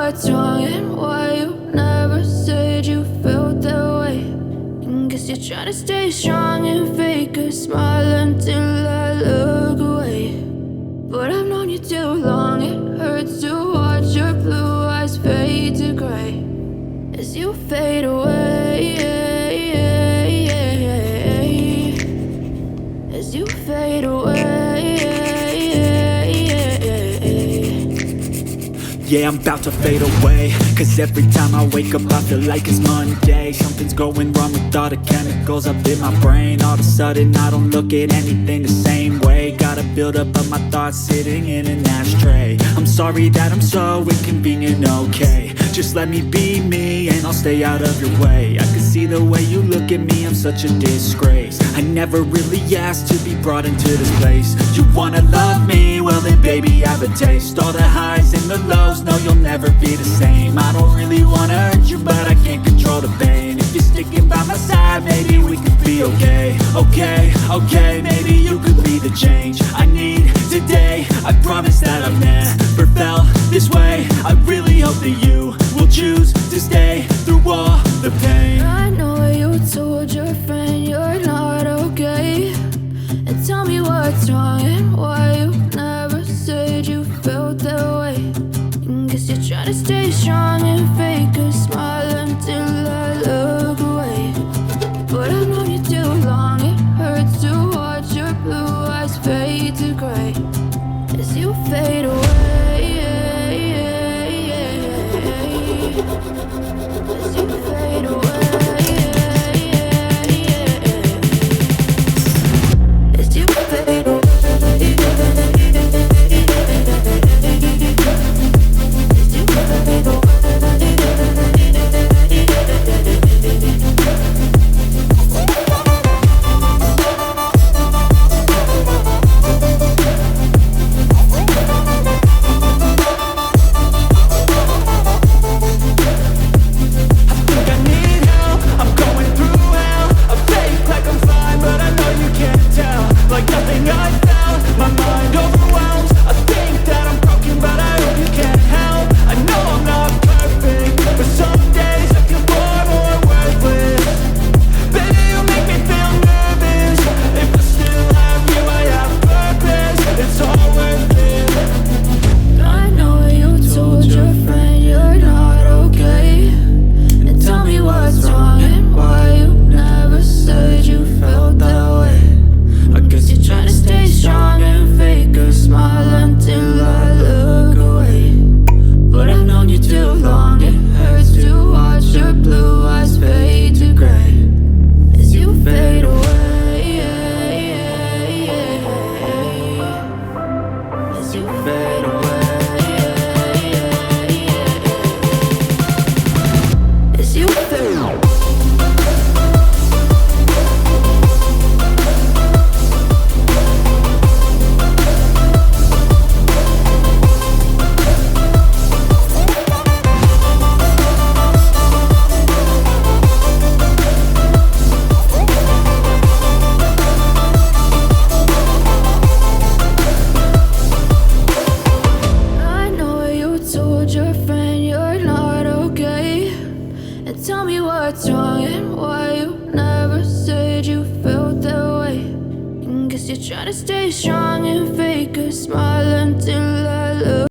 what's wrong and why you never said you felt that way. Guess you're trying to stay strong and fake a smile until I look away. But I've known you too long, it hurts to watch your blue eyes fade to gray as you fade away, as you fade away. Yeah, I'm about to fade away, cause every time I wake up I feel like it's Monday. Something's going wrong with all the chemicals up in my brain. All of a sudden I don't look at anything the same way. Gotta build up of my thoughts sitting in an ashtray. I'm sorry that I'm so inconvenient, okay. Just let me be me and I'll stay out of your way. I can see the way you look at me, I'm such a disgrace. I never really asked to be brought into this place. You wanna love me? Well then baby have a taste. All the highs and the lows, no you'll never be the same. I don't really wanna hurt you but I can't control the pain. If you're sticking by my side maybe we could be okay. Okay, maybe you could be the change I need today. I promise that I've never felt this way. I really hope that you will choose to stay through all the pain. I know you told your friend you're not okay, and tell me what's wrong and why you never said you felt that way. Guess you're trying to stay strong and fake a smile until I look away. But I've known you too long, it hurts to watch your blue eyes fade to gray as you fade away. As you fade away. As you fade away. Tell me what's wrong and why you never said you felt that way. Guess you're trying to stay strong and fake